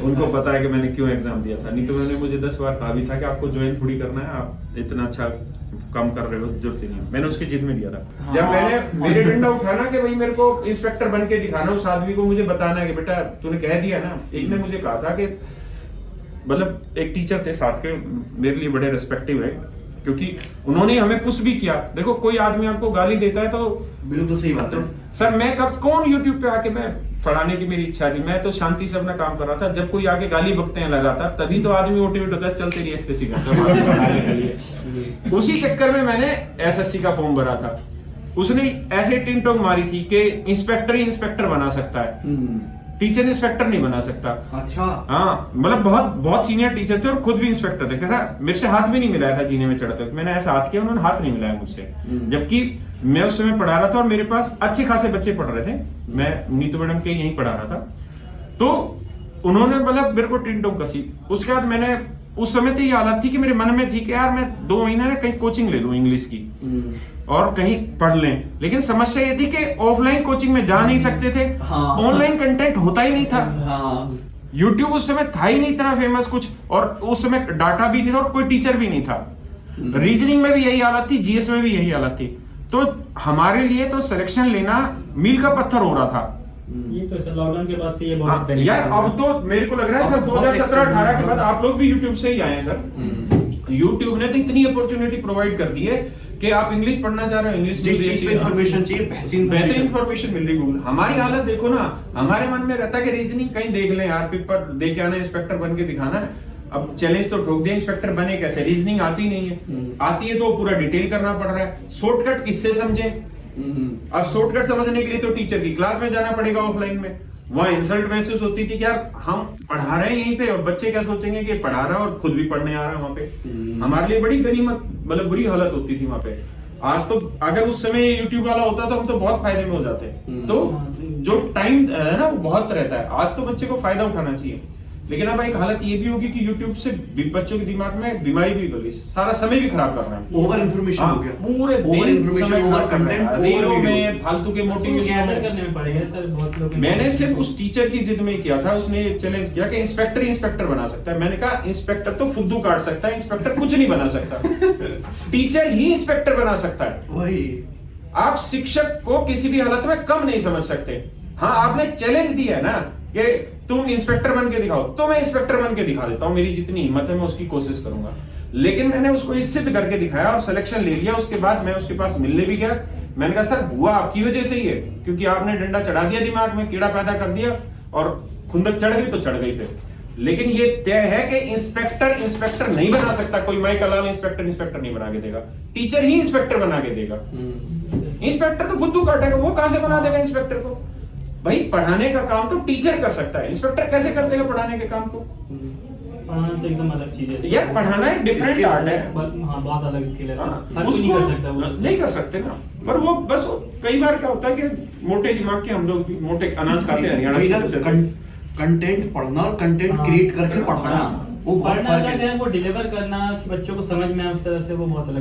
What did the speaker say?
उनको पता है कि मैंने क्यों एग्जाम दिया था, नहीं तो मैंने मुझे 10 बार कहा भी था कि आपको ज्वाइन थोड़ी करना है, आप इतना अच्छा काम कर रहे हो, जरूरत ही नहीं है। मैंने उसकी जिद में दिया था। हाँ। जब मैंने मेरे डंडा उठाना कि भाई मेरे को इंस्पेक्टर बन के दिखाना, उस आदमी को मुझे बताना है कि बेटा तूने कह दिया ना। एक ने मुझे कहा था कि मतलब एक टीचर थे साथ के, मेरे लिए बड़े रिस्पेक्टिव है, क्योंकि उन्होंने हमें पुश भी किया। देखो कोई आदमी आपको गाली देता है तो बिल्कुल सही बात है सर, मैं कब कौन यूट्यूब पे आके, मैं पढ़ाने की मेरी इच्छा थी, मैं तो शांति से अपना काम कर रहा था। जब कोई आके गाली बकते हैं लगातार, तभी तो आदमी मोटिवेट होता है, चल तेरी एसएससी करता। उसी चक्कर में मैंने एसएससी का फॉर्म भरा था। उसने ऐसे टिंटोंग मारी थी कि इंस्पेक्टर ही इंस्पेक्टर बना सकता है, टीचर इंस्पेक्टर नहीं बना सकता। अच्छा। हाँ, मतलब बहुत बहुत सीनियर टीचर थे और खुद भी इंस्पेक्टर थे। कह रहा मेरे से हाथ भी नहीं मिलाया था जीने में चढ़ते वक्त, मैंने ऐसा हाथ किया, उन्होंने हाथ नहीं मिलाया मुझसे। जबकि मैं उस समय पढ़ा रहा था और मेरे पास अच्छे खासे बच्चे पढ़ रहे थे, मैं नीतू मैडम के यहीं पढ़ा रहा था। तो उन्होंने मतलब मेरे को टिंटों कसी। उसके बाद मैंने, उस समय तो ये हालत थी कि मेरे मन में थी कि यार मैं 2 महीने में कहीं कोचिंग ले लूं इंग्लिश की और कहीं पढ़ लें। लेकिन समस्या ये थी कि ऑफलाइन कोचिंग में जा नहीं सकते थे, ऑनलाइन कंटेंट होता ही नहीं था। यूट्यूब उस समय था ही नहीं इतना फेमस कुछ, और उस समय डाटा भी नहीं था और कोई टीचर भी नहीं था। रीजनिंग में भी यही हालत थी, जीएस में भी यही हालत थी। तो हमारे लिए तो सिलेक्शन लेना मील का पत्थर हो रहा था। ये तो लॉकडाउन के बाद से ये बहुत यार अब तो मेरे को लग रहा है सर 2017-18 के बाद आप लोग भी यूट्यूब से ही आए हैं सर। यूट्यूब ने तो इतनी अपॉर्चुनिटी प्रोवाइड कर दी है कि आप इंग्लिश पढ़ना चाह रहे हो, इंग्लिश जिस चीज पे इंफॉर्मेशन चाहिए बेहतरीन इंफॉर्मेशन मिल रही गूगल। हमारी हालत देखो ना, हमारे मन में रहता है कि रीजनिंग कहीं देख लें यार, पेपर दे के आना, इंस्पेक्टर बन के दिखाना है। अब चैलेंज तो ठोक दिया, इंस्पेक्टर बने कैसे, रीजनिंग आती नहीं है, आती है तो पूरा डिटेल करना पड़ रहा है। शॉर्टकट किससे समझे? अब शॉर्टकट समझने के लिए तो टीचर की क्लास में जाना पड़ेगा ऑफलाइन में। वहां इंसल्ट महसूस होती थी कि यार हम पढ़ा रहे हैं यहीं पे और बच्चे क्या सोचेंगे कि पढ़ा रहा है और खुद भी पढ़ने आ रहा है वहां पे। हमारे लिए बड़ी गनीमत, मतलब बुरी हालत होती थी वहां पे। आज तो अगर उस समय यूट्यूब वाला होता तो हम तो बहुत फायदे में हो जाते। तो जो टाइम है ना वो बहुत रहता है। आज तो बच्चे को फायदा उठाना चाहिए, लेकिन अब एक हालत ये भी होगी कि YouTube से बच्चों के दिमाग में बीमारी भी होगी, सारा समय भी खराब कर रहा है। ओवर इन्फॉर्मेशन हो गया, पूरे दिन समय ओवर कंटेंट, रीलों में, फालतू के मोटिवेशन करने में पड़ेगा सर बहुत लोग। मैंने सिर्फ उस टीचर की जिद में किया था, उसने चैलेंज किया कि इंस्पेक्टर ही इंस्पेक्टर बना सकता है। मैंने कहा इंस्पेक्टर तो फुद्दू काट सकता है, इंस्पेक्टर कुछ नहीं बना सकता। टीचर ही इंस्पेक्टर बना सकता है। वही, आप शिक्षक को किसी भी हालत में कम नहीं समझ सकते। हाँ, आपने चैलेंज दिया है ना कि तुम इंस्पेक्टर बन के दिखाओ, तो मैं इंस्पेक्टर बन के दिखा देता हूँ, मेरी जितनी हिम्मत है मैं उसकी कोशिश करूंगा। लेकिन मैंने उसको ये सिद्ध करके दिखाया और सिलेक्शन ले लिया। उसके बाद मैं उसके पास मिलने भी गया। मैंने कहा सर हुआ आपकी वजह से ही है, क्योंकि आपने डंडा चढ़ा दिया दिमाग में, कीड़ा पैदा कर दिया और खुंदक चढ़ गई तो चढ़ गई फिर। लेकिन ये तय है कि इंस्पेक्टर इंस्पेक्टर नहीं बना सकता कोई। माइक अलाल इंस्पेक्टर इंस्पेक्टर नहीं बना के देगा, टीचर ही इंस्पेक्टर बना के देगा। इंस्पेक्टर तो फुद्दू काटेगा, वो कहां से बना देगा इंस्पेक्टर को? भाई पढ़ाने का काम तो टीचर कर सकता है, इंस्पेक्टर कैसे कर देगा पढ़ाने के काम को? पढ़ाना तो एकदम अलग चीज है यार, पढ़ाना एक डिफरेंट आर्ट है। हाँ, बहुत अलग स्किल है सर, हर कोई उसको नहीं कर सकता वो। नहीं कर सकते ना, पर वो बस कई बार क्या होता है कि मोटे दिमाग के हम लोग भी मोटे अनाज खाते हैं हरियाणा। कंटेंट पढ़ना और कंटेंट क्रिएट करके पढ़ाना, वो बहुत फर्क है। वो डिलीवर करना, बच्चों को समझ में आए उस तरह से, वो बहुत अलग